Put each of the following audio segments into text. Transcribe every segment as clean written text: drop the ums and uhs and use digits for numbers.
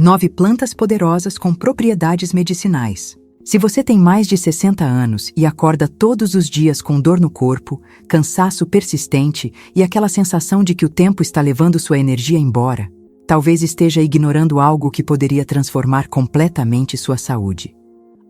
9 plantas poderosas com propriedades medicinais. Se você tem mais de 60 anos e acorda todos os dias com dor no corpo, cansaço persistente e aquela sensação de que o tempo está levando sua energia embora, talvez esteja ignorando algo que poderia transformar completamente sua saúde.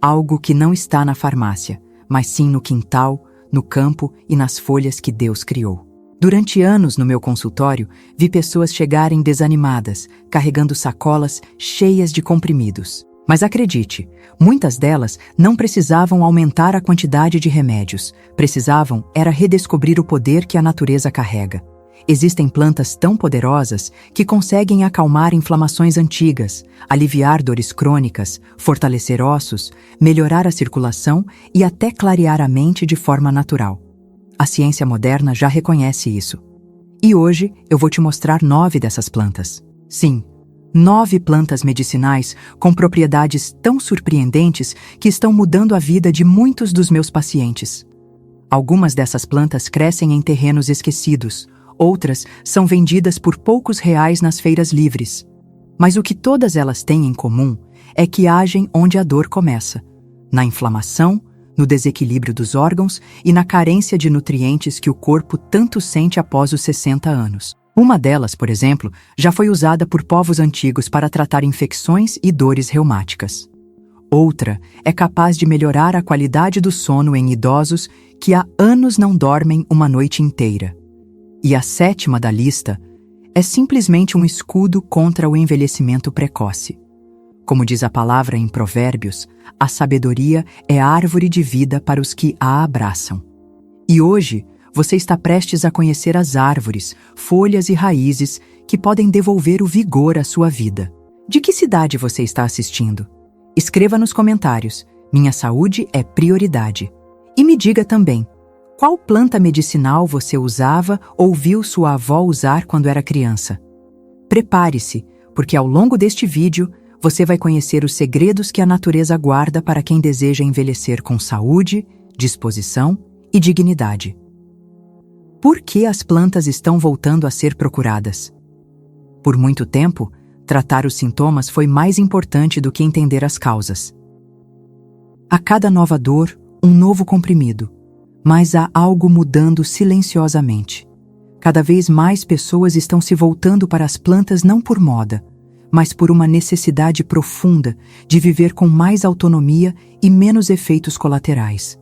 Algo que não está na farmácia, mas sim no quintal, no campo e nas folhas que Deus criou. Durante anos no meu consultório, vi pessoas chegarem desanimadas, carregando sacolas cheias de comprimidos. Mas acredite, muitas delas não precisavam aumentar a quantidade de remédios, precisavam era redescobrir o poder que a natureza carrega. Existem plantas tão poderosas que conseguem acalmar inflamações antigas, aliviar dores crônicas, fortalecer ossos, melhorar a circulação e até clarear a mente de forma natural. A ciência moderna já reconhece isso. E hoje eu vou te mostrar 9 dessas plantas. Sim, 9 plantas medicinais com propriedades tão surpreendentes que estão mudando a vida de muitos dos meus pacientes. Algumas dessas plantas crescem em terrenos esquecidos, outras são vendidas por poucos reais nas feiras livres. Mas o que todas elas têm em comum é que agem onde a dor começa, na inflamação, no desequilíbrio dos órgãos e na carência de nutrientes que o corpo tanto sente após os 60 anos. Uma delas, por exemplo, já foi usada por povos antigos para tratar infecções e dores reumáticas. Outra é capaz de melhorar a qualidade do sono em idosos que há anos não dormem uma noite inteira. E a 7ª da lista é simplesmente um escudo contra o envelhecimento precoce. Como diz a palavra em Provérbios, a sabedoria é a árvore de vida para os que a abraçam. E hoje, você está prestes a conhecer as árvores, folhas e raízes que podem devolver o vigor à sua vida. De que cidade você está assistindo? Escreva nos comentários. Minha saúde é prioridade. E me diga também, qual planta medicinal você usava ou viu sua avó usar quando era criança? Prepare-se, porque ao longo deste vídeo, você vai conhecer os segredos que a natureza guarda para quem deseja envelhecer com saúde, disposição e dignidade. Por que as plantas estão voltando a ser procuradas? Por muito tempo, tratar os sintomas foi mais importante do que entender as causas. A cada nova dor, um novo comprimido, mas há algo mudando silenciosamente. Cada vez mais pessoas estão se voltando para as plantas não por moda, mas por uma necessidade profunda de viver com mais autonomia e menos efeitos colaterais.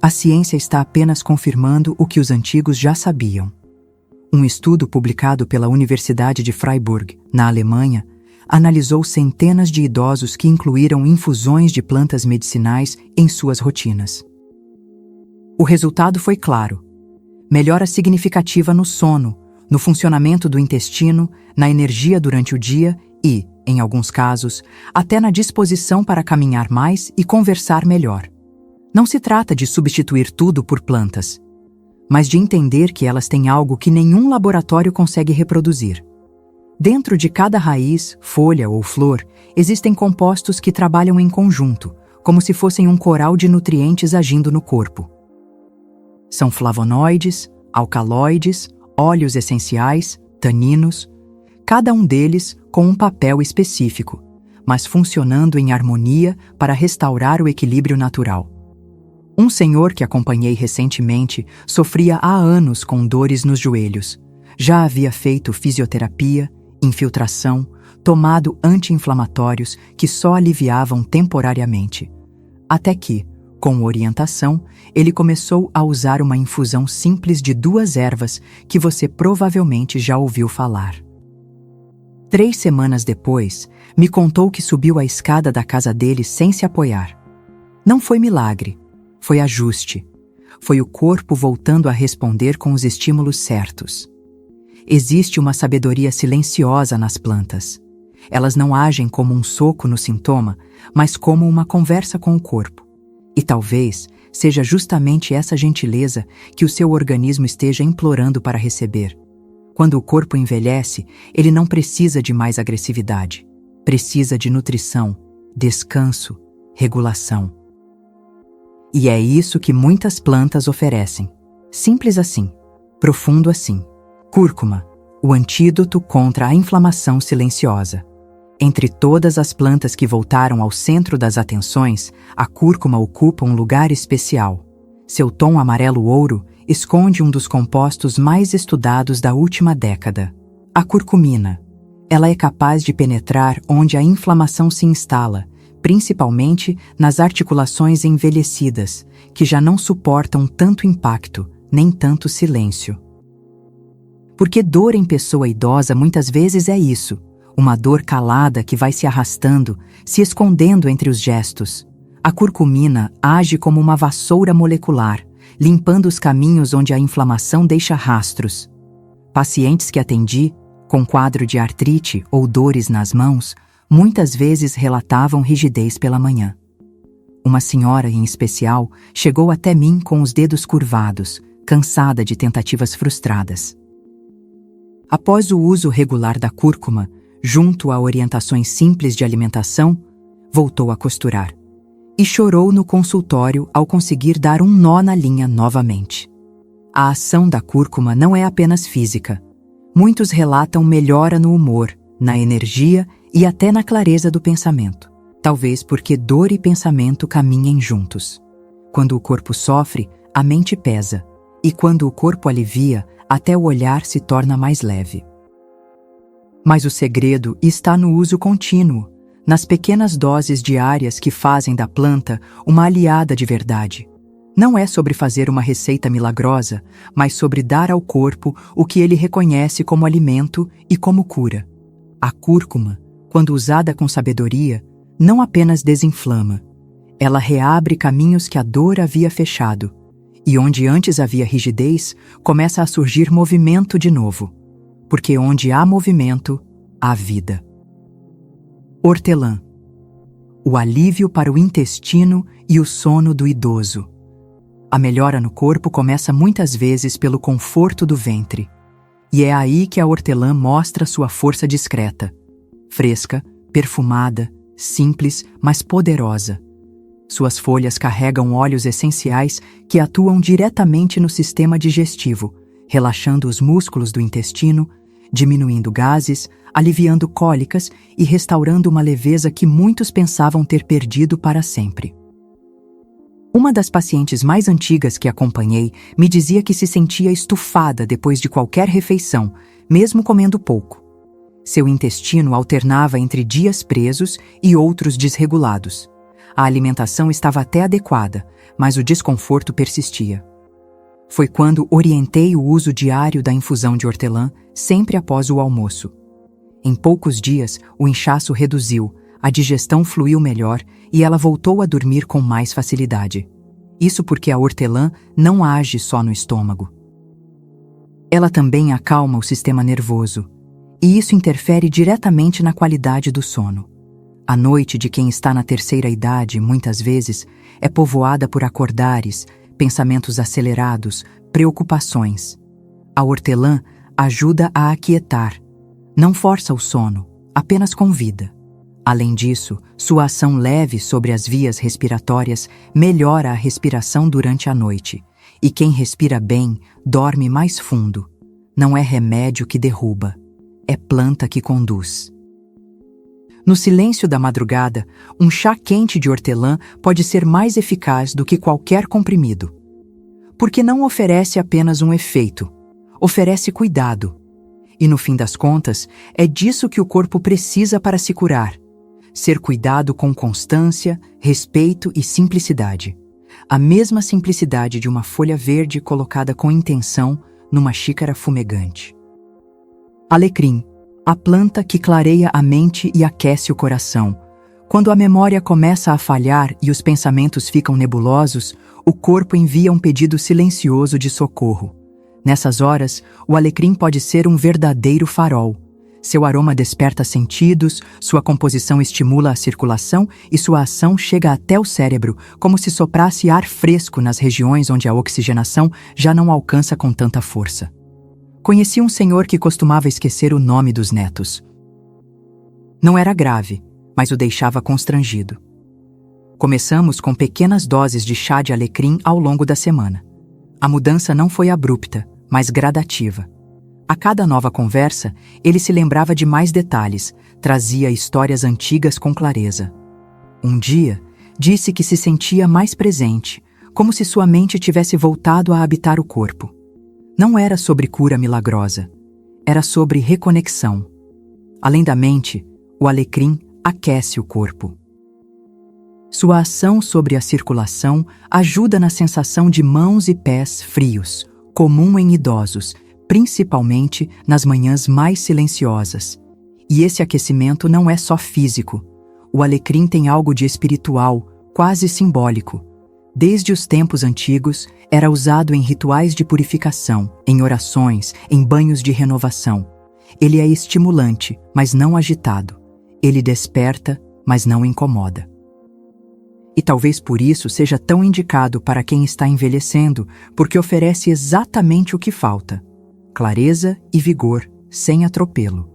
A ciência está apenas confirmando o que os antigos já sabiam. Um estudo publicado pela Universidade de Freiburg, na Alemanha, analisou centenas de idosos que incluíram infusões de plantas medicinais em suas rotinas. O resultado foi claro: melhora significativa no sono, no funcionamento do intestino, na energia durante o dia e, em alguns casos, até na disposição para caminhar mais e conversar melhor. Não se trata de substituir tudo por plantas, mas de entender que elas têm algo que nenhum laboratório consegue reproduzir. Dentro de cada raiz, folha ou flor, existem compostos que trabalham em conjunto, como se fossem um coral de nutrientes agindo no corpo. São flavonoides, alcaloides, óleos essenciais, taninos, cada um deles com um papel específico, mas funcionando em harmonia para restaurar o equilíbrio natural. Um senhor que acompanhei recentemente sofria há anos com dores nos joelhos. Já havia feito fisioterapia, infiltração, tomado anti-inflamatórios que só aliviavam temporariamente. Até que, com orientação, ele começou a usar uma infusão simples de 2 ervas que você provavelmente já ouviu falar. 3 semanas depois, me contou que subiu a escada da casa dele sem se apoiar. Não foi milagre, foi ajuste. Foi o corpo voltando a responder com os estímulos certos. Existe uma sabedoria silenciosa nas plantas. Elas não agem como um soco no sintoma, mas como uma conversa com o corpo. E talvez seja justamente essa gentileza que o seu organismo esteja implorando para receber. Quando o corpo envelhece, ele não precisa de mais agressividade. Precisa de nutrição, descanso, regulação. E é isso que muitas plantas oferecem. Simples assim, profundo assim. Cúrcuma, o antídoto contra a inflamação silenciosa. Entre todas as plantas que voltaram ao centro das atenções, a cúrcuma ocupa um lugar especial. Seu tom amarelo-ouro esconde um dos compostos mais estudados da última década, a curcumina. Ela é capaz de penetrar onde a inflamação se instala, principalmente nas articulações envelhecidas, que já não suportam tanto impacto, nem tanto silêncio. Porque dor em pessoa idosa muitas vezes é isso, uma dor calada que vai se arrastando, se escondendo entre os gestos. A curcumina age como uma vassoura molecular, limpando os caminhos onde a inflamação deixa rastros. Pacientes que atendi, com quadro de artrite ou dores nas mãos, muitas vezes relatavam rigidez pela manhã. Uma senhora, em especial, chegou até mim com os dedos curvados, cansada de tentativas frustradas. Após o uso regular da cúrcuma, junto a orientações simples de alimentação, voltou a costurar. E chorou no consultório ao conseguir dar um nó na linha novamente. A ação da cúrcuma não é apenas física. Muitos relatam melhora no humor, na energia e até na clareza do pensamento. Talvez porque dor e pensamento caminhem juntos. Quando o corpo sofre, a mente pesa. E quando o corpo alivia, até o olhar se torna mais leve. Mas o segredo está no uso contínuo, nas pequenas doses diárias que fazem da planta uma aliada de verdade. Não é sobre fazer uma receita milagrosa, mas sobre dar ao corpo o que ele reconhece como alimento e como cura. A cúrcuma, quando usada com sabedoria, não apenas desinflama. Ela reabre caminhos que a dor havia fechado. E onde antes havia rigidez, começa a surgir movimento de novo. Porque onde há movimento, há vida. Hortelã. O alívio para o intestino e o sono do idoso. A melhora no corpo começa muitas vezes pelo conforto do ventre. E é aí que a hortelã mostra sua força discreta. Fresca, perfumada, simples, mas poderosa. Suas folhas carregam óleos essenciais que atuam diretamente no sistema digestivo, relaxando os músculos do intestino, diminuindo gases, aliviando cólicas e restaurando uma leveza que muitos pensavam ter perdido para sempre. Uma das pacientes mais antigas que acompanhei me dizia que se sentia estufada depois de qualquer refeição, mesmo comendo pouco. Seu intestino alternava entre dias presos e outros desregulados. A alimentação estava até adequada, mas o desconforto persistia. Foi quando orientei o uso diário da infusão de hortelã, sempre após o almoço. Em poucos dias, o inchaço reduziu, a digestão fluiu melhor e ela voltou a dormir com mais facilidade. Isso porque a hortelã não age só no estômago. Ela também acalma o sistema nervoso, e isso interfere diretamente na qualidade do sono. A noite de quem está na terceira idade, muitas vezes, é povoada por acordares, pensamentos acelerados, preocupações. A hortelã ajuda a aquietar. Não força o sono, apenas convida. Além disso, sua ação leve sobre as vias respiratórias melhora a respiração durante a noite. E quem respira bem, dorme mais fundo. Não é remédio que derruba, é planta que conduz. No silêncio da madrugada, um chá quente de hortelã pode ser mais eficaz do que qualquer comprimido. Porque não oferece apenas um efeito, oferece cuidado. E no fim das contas, é disso que o corpo precisa para se curar. Ser cuidado com constância, respeito e simplicidade. A mesma simplicidade de uma folha verde colocada com intenção numa xícara fumegante. Alecrim. A planta que clareia a mente e aquece o coração. Quando a memória começa a falhar e os pensamentos ficam nebulosos, o corpo envia um pedido silencioso de socorro. Nessas horas, o alecrim pode ser um verdadeiro farol. Seu aroma desperta sentidos, sua composição estimula a circulação e sua ação chega até o cérebro, como se soprasse ar fresco nas regiões onde a oxigenação já não alcança com tanta força. Conheci um senhor que costumava esquecer o nome dos netos. Não era grave, mas o deixava constrangido. Começamos com pequenas doses de chá de alecrim ao longo da semana. A mudança não foi abrupta, mas gradativa. A cada nova conversa, ele se lembrava de mais detalhes, trazia histórias antigas com clareza. Um dia, disse que se sentia mais presente, como se sua mente tivesse voltado a habitar o corpo. Não era sobre cura milagrosa, era sobre reconexão. Além da mente, o alecrim aquece o corpo. Sua ação sobre a circulação ajuda na sensação de mãos e pés frios, comum em idosos, principalmente nas manhãs mais silenciosas. E esse aquecimento não é só físico. O alecrim tem algo de espiritual, quase simbólico. Desde os tempos antigos, era usado em rituais de purificação, em orações, em banhos de renovação. Ele é estimulante, mas não agitado. Ele desperta, mas não incomoda. E talvez por isso seja tão indicado para quem está envelhecendo, porque oferece exatamente o que falta: clareza e vigor, sem atropelo.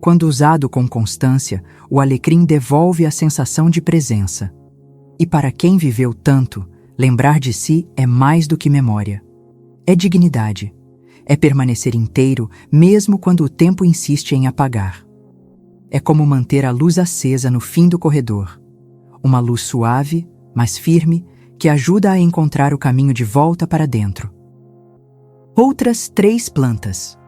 Quando usado com constância, o alecrim devolve a sensação de presença. E para quem viveu tanto, lembrar de si é mais do que memória. É dignidade. É permanecer inteiro, mesmo quando o tempo insiste em apagar. É como manter a luz acesa no fim do corredor. Uma luz suave, mas firme, que ajuda a encontrar o caminho de volta para dentro. Outras 3 plantas,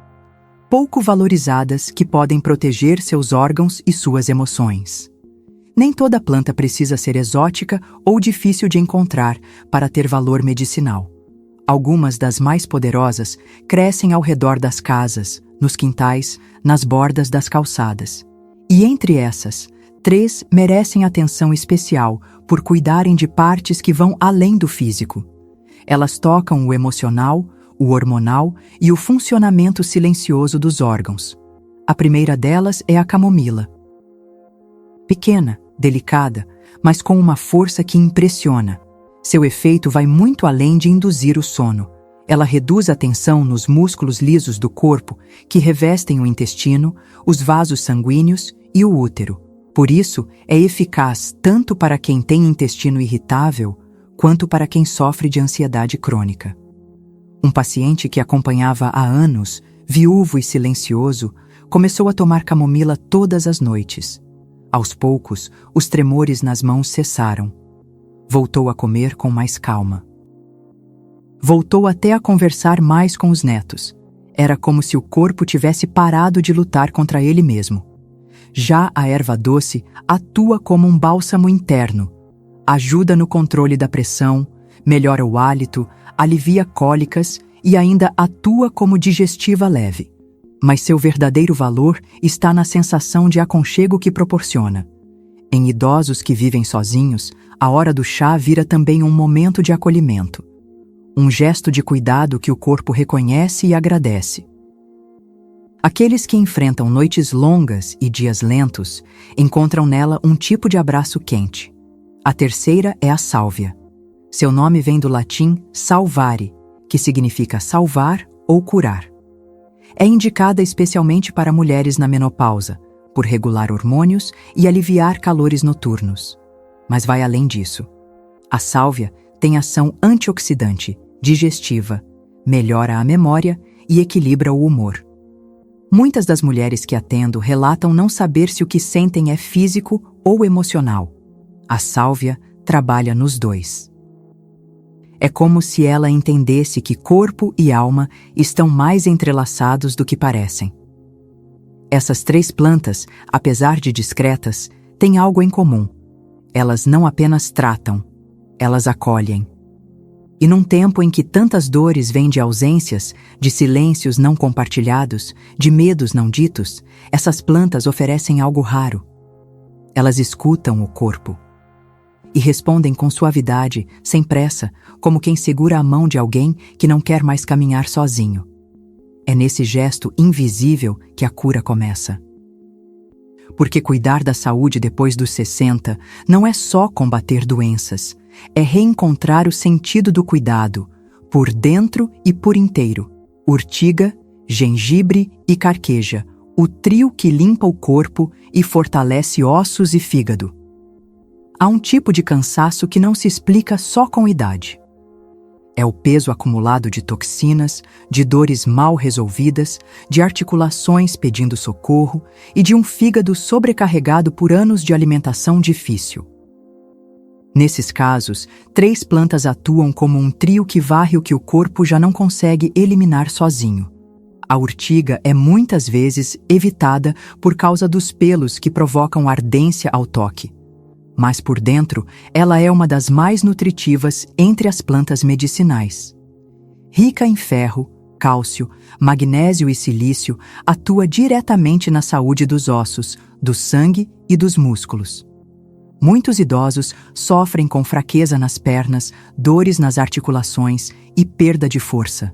pouco valorizadas, que podem proteger seus órgãos e suas emoções. Nem toda planta precisa ser exótica ou difícil de encontrar para ter valor medicinal. Algumas das mais poderosas crescem ao redor das casas, nos quintais, nas bordas das calçadas. E entre essas, 3 merecem atenção especial por cuidarem de partes que vão além do físico. Elas tocam o emocional, o hormonal e o funcionamento silencioso dos órgãos. A primeira delas é a camomila. Pequena, delicada, mas com uma força que impressiona. Seu efeito vai muito além de induzir o sono. Ela reduz a tensão nos músculos lisos do corpo que revestem o intestino, os vasos sanguíneos e o útero. Por isso, é eficaz tanto para quem tem intestino irritável quanto para quem sofre de ansiedade crônica. Um paciente que acompanhava há anos, viúvo e silencioso, começou a tomar camomila todas as noites. Aos poucos, os tremores nas mãos cessaram. Voltou a comer com mais calma. Voltou até a conversar mais com os netos. Era como se o corpo tivesse parado de lutar contra ele mesmo. Já a erva doce atua como um bálsamo interno. Ajuda no controle da pressão, melhora o hálito, alivia cólicas e ainda atua como digestiva leve. Mas seu verdadeiro valor está na sensação de aconchego que proporciona. Em idosos que vivem sozinhos, a hora do chá vira também um momento de acolhimento. Um gesto de cuidado que o corpo reconhece e agradece. Aqueles que enfrentam noites longas e dias lentos encontram nela um tipo de abraço quente. A terceira é a sálvia. Seu nome vem do latim salvare, que significa salvar ou curar. É indicada especialmente para mulheres na menopausa, por regular hormônios e aliviar calores noturnos. Mas vai além disso. A sálvia tem ação antioxidante, digestiva, melhora a memória e equilibra o humor. Muitas das mulheres que atendo relatam não saber se o que sentem é físico ou emocional. A sálvia trabalha nos dois. É como se ela entendesse que corpo e alma estão mais entrelaçados do que parecem. Essas 3 plantas, apesar de discretas, têm algo em comum. Elas não apenas tratam, elas acolhem. E num tempo em que tantas dores vêm de ausências, de silêncios não compartilhados, de medos não ditos, essas plantas oferecem algo raro. Elas escutam o corpo. E respondem com suavidade, sem pressa, como quem segura a mão de alguém que não quer mais caminhar sozinho. É nesse gesto invisível que a cura começa. Porque cuidar da saúde depois dos 60 não é só combater doenças, é reencontrar o sentido do cuidado, por dentro e por inteiro. Urtiga, gengibre e carqueja, o trio que limpa o corpo e fortalece ossos e fígado. Há um tipo de cansaço que não se explica só com idade. É o peso acumulado de toxinas, de dores mal resolvidas, de articulações pedindo socorro e de um fígado sobrecarregado por anos de alimentação difícil. Nesses casos, 3 plantas atuam como um trio que varre o que o corpo já não consegue eliminar sozinho. A urtiga é muitas vezes evitada por causa dos pelos que provocam ardência ao toque. Mas por dentro, ela é uma das mais nutritivas entre as plantas medicinais. Rica em ferro, cálcio, magnésio e silício, atua diretamente na saúde dos ossos, do sangue e dos músculos. Muitos idosos sofrem com fraqueza nas pernas, dores nas articulações e perda de força.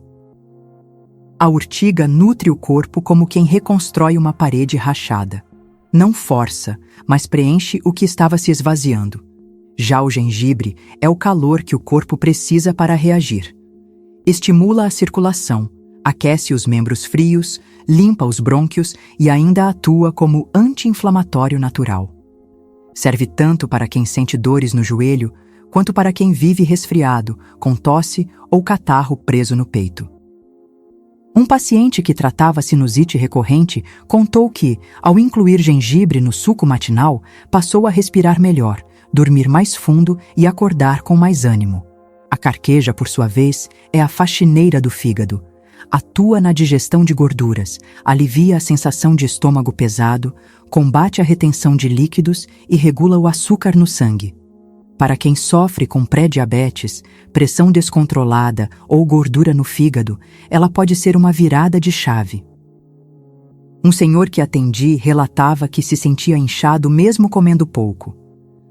A urtiga nutre o corpo como quem reconstrói uma parede rachada. Não força, mas preenche o que estava se esvaziando. Já o gengibre é o calor que o corpo precisa para reagir. Estimula a circulação, aquece os membros frios, limpa os brônquios e ainda atua como anti-inflamatório natural. Serve tanto para quem sente dores no joelho, quanto para quem vive resfriado, com tosse ou catarro preso no peito. Um paciente que tratava sinusite recorrente contou que, ao incluir gengibre no suco matinal, passou a respirar melhor, dormir mais fundo e acordar com mais ânimo. A carqueja, por sua vez, é a faxineira do fígado. Atua na digestão de gorduras, alivia a sensação de estômago pesado, combate a retenção de líquidos e regula o açúcar no sangue. Para quem sofre com pré-diabetes, pressão descontrolada ou gordura no fígado, ela pode ser uma virada de chave. Um senhor que atendi relatava que se sentia inchado mesmo comendo pouco.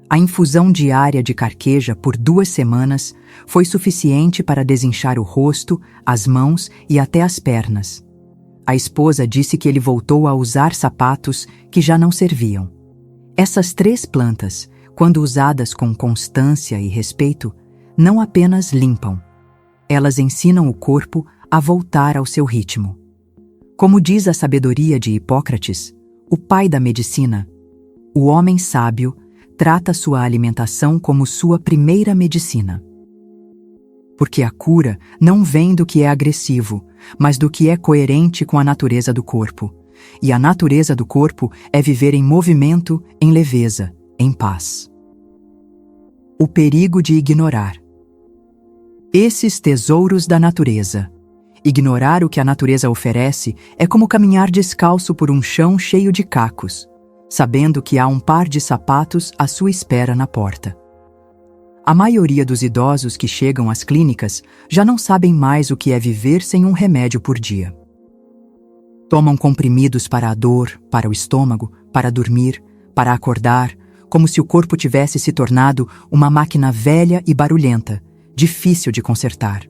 A infusão diária de carqueja por 2 semanas foi suficiente para desinchar o rosto, as mãos e até as pernas. A esposa disse que ele voltou a usar sapatos que já não serviam. Essas 3 plantas, quando usadas com constância e respeito, não apenas limpam. Elas ensinam o corpo a voltar ao seu ritmo. Como diz a sabedoria de Hipócrates, o pai da medicina, o homem sábio trata sua alimentação como sua primeira medicina. Porque a cura não vem do que é agressivo, mas do que é coerente com a natureza do corpo. E a natureza do corpo é viver em movimento, em leveza, em paz. O perigo de ignorar. Esses tesouros da natureza. Ignorar o que a natureza oferece é como caminhar descalço por um chão cheio de cacos, sabendo que há um par de sapatos à sua espera na porta. A maioria dos idosos que chegam às clínicas já não sabem mais o que é viver sem um remédio por dia. Tomam comprimidos para a dor, para o estômago, para dormir, para acordar, como se o corpo tivesse se tornado uma máquina velha e barulhenta, difícil de consertar.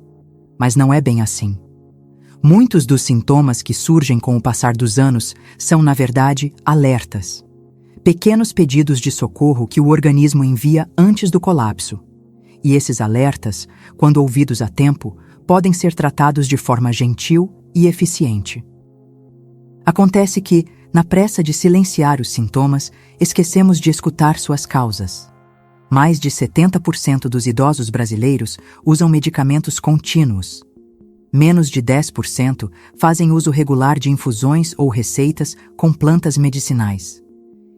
Mas não é bem assim. Muitos dos sintomas que surgem com o passar dos anos são, na verdade, alertas. Pequenos pedidos de socorro que o organismo envia antes do colapso. E esses alertas, quando ouvidos a tempo, podem ser tratados de forma gentil e eficiente. Acontece que, na pressa de silenciar os sintomas, esquecemos de escutar suas causas. Mais de 70% dos idosos brasileiros usam medicamentos contínuos. Menos de 10% fazem uso regular de infusões ou receitas com plantas medicinais.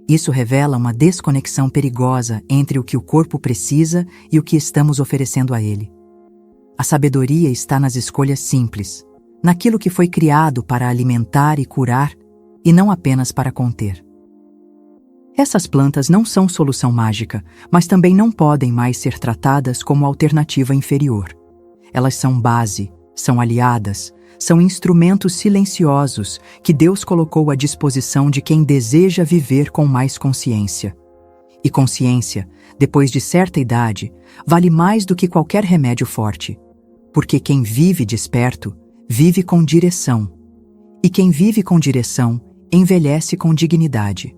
Isso revela uma desconexão perigosa entre o que o corpo precisa e o que estamos oferecendo a ele. A sabedoria está nas escolhas simples, naquilo que foi criado para alimentar e curar, e não apenas para conter. Essas plantas não são solução mágica, mas também não podem mais ser tratadas como alternativa inferior. Elas são base, são aliadas, são instrumentos silenciosos que Deus colocou à disposição de quem deseja viver com mais consciência. E consciência, depois de certa idade, vale mais do que qualquer remédio forte, porque quem vive desperto, vive com direção. E quem vive com direção, envelhece com dignidade.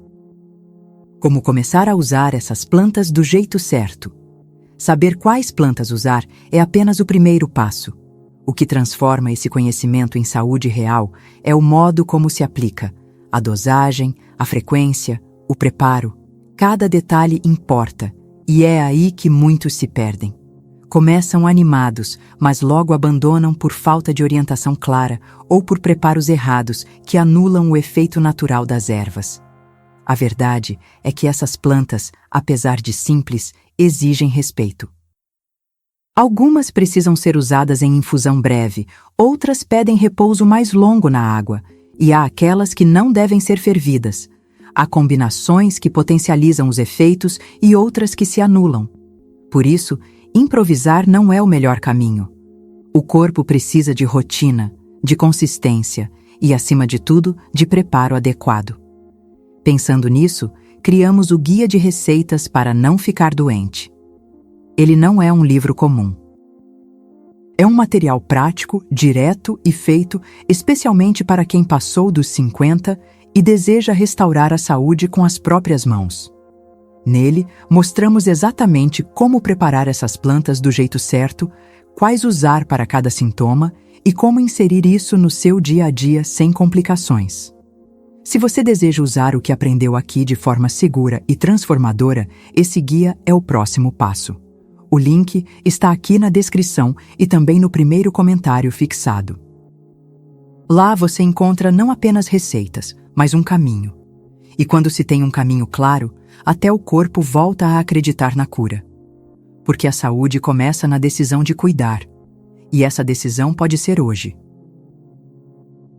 Como começar a usar essas plantas do jeito certo? Saber quais plantas usar é apenas o primeiro passo. O que transforma esse conhecimento em saúde real é o modo como se aplica, a dosagem, a frequência, o preparo. Cada detalhe importa, e é aí que muitos se perdem. Começam animados, mas logo abandonam por falta de orientação clara ou por preparos errados que anulam o efeito natural das ervas. A verdade é que essas plantas, apesar de simples, exigem respeito. Algumas precisam ser usadas em infusão breve, outras pedem repouso mais longo na água, e há aquelas que não devem ser fervidas. Há combinações que potencializam os efeitos e outras que se anulam. Por isso, improvisar não é o melhor caminho. O corpo precisa de rotina, de consistência e, acima de tudo, de preparo adequado. Pensando nisso, criamos o Guia de Receitas para Não Ficar Doente. Ele não é um livro comum. É um material prático, direto e feito especialmente para quem passou dos 50 e deseja restaurar a saúde com as próprias mãos. Nele, mostramos exatamente como preparar essas plantas do jeito certo, quais usar para cada sintoma e como inserir isso no seu dia a dia sem complicações. Se você deseja usar o que aprendeu aqui de forma segura e transformadora, esse guia é o próximo passo. O link está aqui na descrição e também no primeiro comentário fixado. Lá você encontra não apenas receitas, mas um caminho. E quando se tem um caminho claro, até o corpo volta a acreditar na cura. Porque a saúde começa na decisão de cuidar. E essa decisão pode ser hoje.